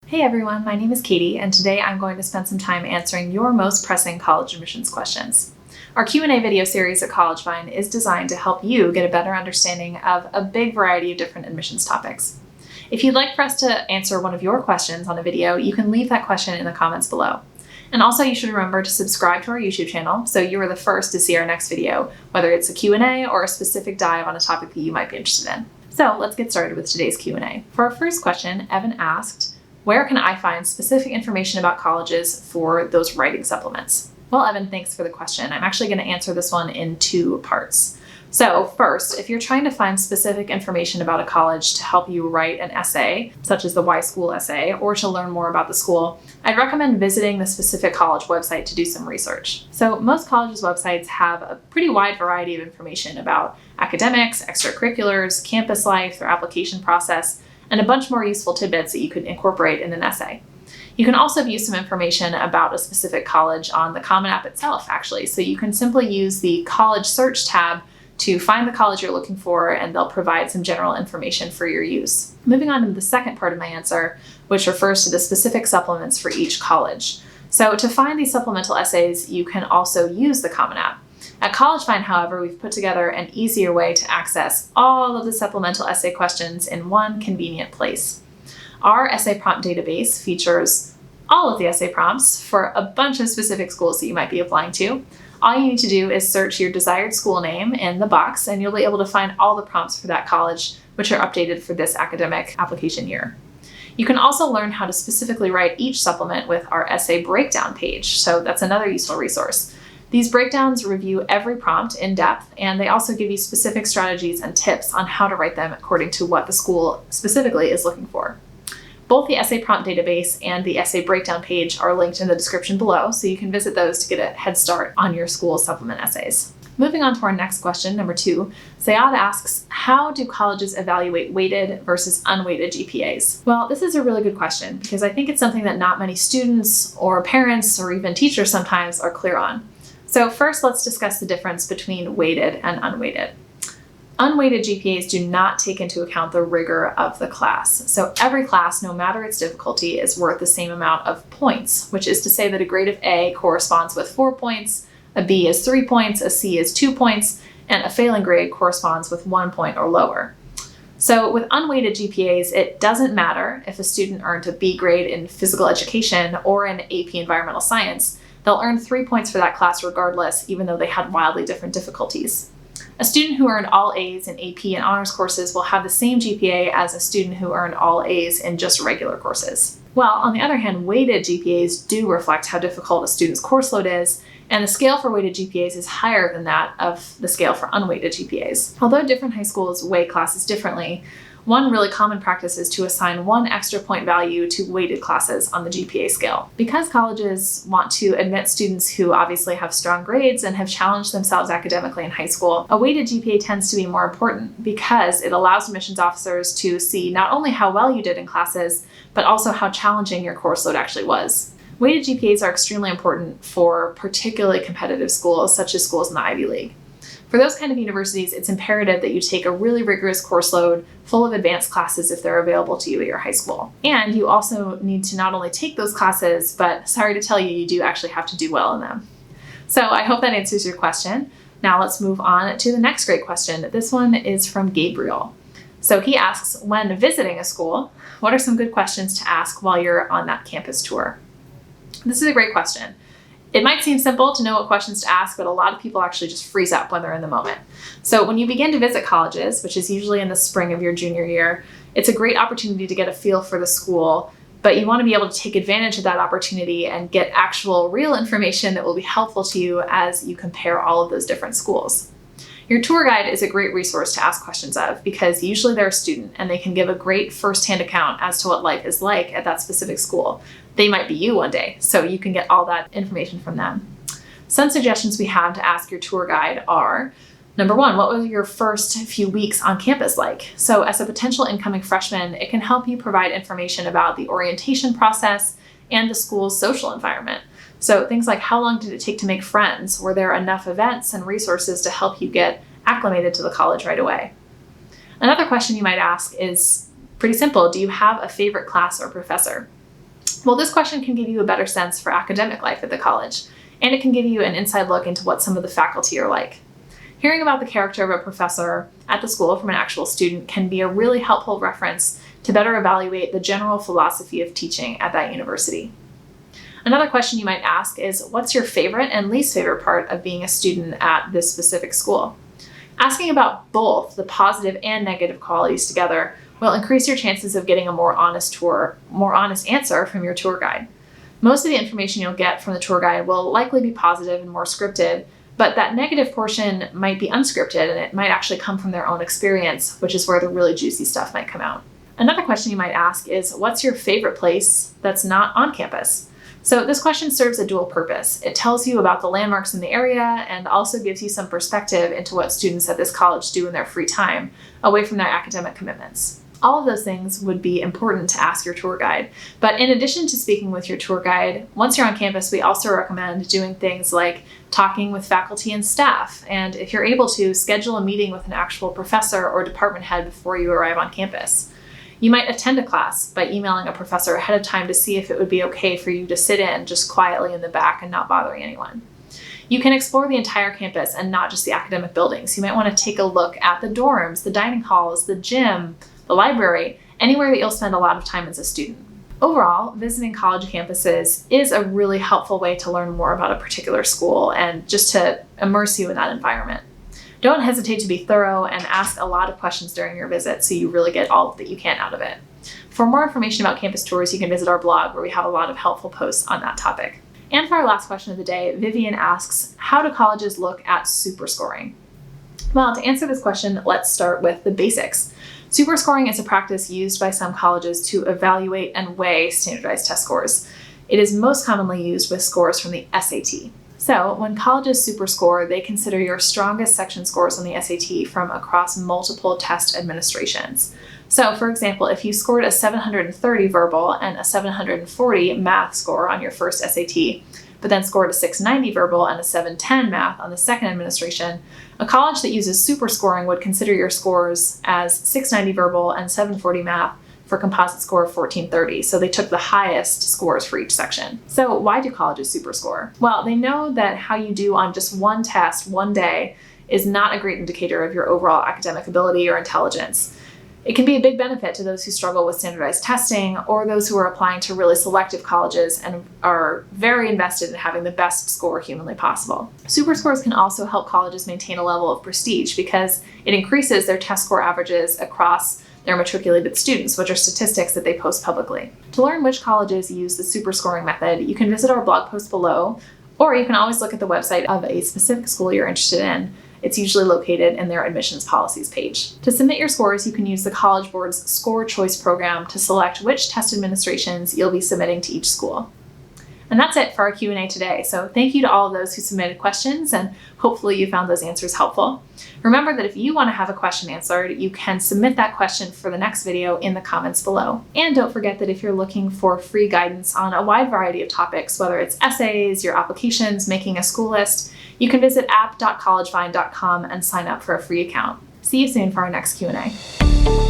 Hey everyone, my name is Katie, and today I'm going to spend some time answering your most pressing college admissions questions. Our Q&A video series at CollegeVine is designed to help you get a better understanding of a big variety of different admissions topics. If you'd like for us to answer one of your questions on a video, you can leave that question in the comments below. And also you should remember to subscribe to our YouTube channel so you are the first to see our next video, whether it's a Q&A or a specific dive on a topic that you might be interested in. So let's get started with today's Q&A. For our first question, Evan asked, where can I find specific information about colleges for those writing supplements? Well, Evan, thanks for the question. I'm actually going to answer this one in two parts. So first, if you're trying to find specific information about a college to help you write an essay, such as the Why School essay, or to learn more about the school, I'd recommend visiting the specific college website to do some research. So most colleges' websites have a pretty wide variety of information about academics, extracurriculars, campus life, their application process, and a bunch more useful tidbits that you could incorporate in an essay. You can also view some information about a specific college on the Common App itself, actually. So you can simply use the College Search tab to find the college you're looking for, and they'll provide some general information for your use. Moving on to the second part of my answer, which refers to the specific supplements for each college. So to find these supplemental essays, you can also use the Common App. At CollegeVine, however, we've put together an easier way to access all of the supplemental essay questions in one convenient place. Our essay prompt database features all of the essay prompts for a bunch of specific schools that you might be applying to. All you need to do is search your desired school name in the box, and you'll be able to find all the prompts for that college, which are updated for this academic application year. You can also learn how to specifically write each supplement with our essay breakdown page, so that's another useful resource. These breakdowns review every prompt in depth, and they also give you specific strategies and tips on how to write them according to what the school specifically is looking for. Both the essay prompt database and the essay breakdown page are linked in the description below, so you can visit those to get a head start on your school supplement essays. Moving on to our next question, number 2, Sayad asks, how do colleges evaluate weighted versus unweighted GPAs? Well, this is a really good question because I think it's something that not many students or parents or even teachers sometimes are clear on. So first, let's discuss the difference between weighted and unweighted. Unweighted GPAs do not take into account the rigor of the class. So every class, no matter its difficulty, is worth the same amount of points, which is to say that a grade of A corresponds with 4 points, a B is 3 points, a C is 2 points, and a failing grade corresponds with 1 point or lower. So with unweighted GPAs, it doesn't matter if a student earned a B grade in physical education or in AP environmental science. They'll earn 3 points for that class regardless, even though they had wildly different difficulties. A student who earned all A's in AP and honors courses will have the same GPA as a student who earned all A's in just regular courses. While on the other hand, weighted GPAs do reflect how difficult a student's course load is, and the scale for weighted GPAs is higher than that of the scale for unweighted GPAs. Although different high schools weigh classes differently, one really common practice is to assign 1 extra point value to weighted classes on the GPA scale. Because colleges want to admit students who obviously have strong grades and have challenged themselves academically in high school, a weighted GPA tends to be more important because it allows admissions officers to see not only how well you did in classes, but also how challenging your course load actually was. Weighted GPAs are extremely important for particularly competitive schools, such as schools in the Ivy League. For those kind of universities, it's imperative that you take a really rigorous course load full of advanced classes if they're available to you at your high school. And you also need to not only take those classes, but sorry to tell you, you do actually have to do well in them. So I hope that answers your question. Now let's move on to the next great question. This one is from Gabriel. So he asks, when visiting a school, what are some good questions to ask while you're on that campus tour? This is a great question. It might seem simple to know what questions to ask, but a lot of people actually just freeze up when they're in the moment. So when you begin to visit colleges, which is usually in the spring of your junior year, it's a great opportunity to get a feel for the school, but you want to be able to take advantage of that opportunity and get actual real information that will be helpful to you as you compare all of those different schools. Your tour guide is a great resource to ask questions of because usually they're a student and they can give a great firsthand account as to what life is like at that specific school. They might be you one day, so you can get all that information from them. Some suggestions we have to ask your tour guide are, number 1, what was your first few weeks on campus like? So as a potential incoming freshman, it can help you provide information about the orientation process and the school's social environment. So things like, how long did it take to make friends? Were there enough events and resources to help you get acclimated to the college right away? Another question you might ask is pretty simple. Do you have a favorite class or professor? Well, this question can give you a better sense for academic life at the college, and it can give you an inside look into what some of the faculty are like. Hearing about the character of a professor at the school from an actual student can be a really helpful reference to better evaluate the general philosophy of teaching at that university. Another question you might ask is, what's your favorite and least favorite part of being a student at this specific school? Asking about both the positive and negative qualities together will increase your chances of getting a more honest answer from your tour guide. Most of the information you'll get from the tour guide will likely be positive and more scripted, but that negative portion might be unscripted, and it might actually come from their own experience, which is where the really juicy stuff might come out. Another question you might ask is, what's your favorite place that's not on campus? So this question serves a dual purpose. It tells you about the landmarks in the area and also gives you some perspective into what students at this college do in their free time, away from their academic commitments. All of those things would be important to ask your tour guide. But in addition to speaking with your tour guide, once you're on campus, we also recommend doing things like talking with faculty and staff. And if you're able to, schedule a meeting with an actual professor or department head before you arrive on campus. You might attend a class by emailing a professor ahead of time to see if it would be okay for you to sit in just quietly in the back and not bothering anyone. You can explore the entire campus and not just the academic buildings. You might want to take a look at the dorms, the dining halls, the gym, the library, anywhere that you'll spend a lot of time as a student. Overall, visiting college campuses is a really helpful way to learn more about a particular school and just to immerse you in that environment. Don't hesitate to be thorough and ask a lot of questions during your visit so you really get all that you can out of it. For more information about campus tours, you can visit our blog where we have a lot of helpful posts on that topic. And for our last question of the day, Vivian asks, how do colleges look at superscoring? Well, to answer this question, let's start with the basics. Superscoring is a practice used by some colleges to evaluate and weigh standardized test scores. It is most commonly used with scores from the SAT. So when colleges superscore, they consider your strongest section scores on the SAT from across multiple test administrations. So for example, if you scored a 730 verbal and a 740 math score on your first SAT, but then scored a 690 verbal and a 710 math on the second administration, a college that uses superscoring would consider your scores as 690 verbal and 740 math for a composite score of 1430. So they took the highest scores for each section. So why do colleges superscore? Well, they know that how you do on just one test one day is not a great indicator of your overall academic ability or intelligence. It can be a big benefit to those who struggle with standardized testing or those who are applying to really selective colleges and are very invested in having the best score humanly possible. Superscores can also help colleges maintain a level of prestige because it increases their test score averages across their matriculated students, which are statistics that they post publicly. To learn which colleges use the superscoring method, you can visit our blog post below, or you can always look at the website of a specific school you're interested in. It's usually located in their admissions policies page. To submit your scores, you can use the College Board's Score Choice program to select which test administrations you'll be submitting to each school. And that's it for our Q&A today. So thank you to all of those who submitted questions, and hopefully you found those answers helpful. Remember that if you want to have a question answered, you can submit that question for the next video in the comments below. And don't forget that if you're looking for free guidance on a wide variety of topics, whether it's essays, your applications, making a school list, you can visit app.collegevine.com and sign up for a free account. See you soon for our next Q&A.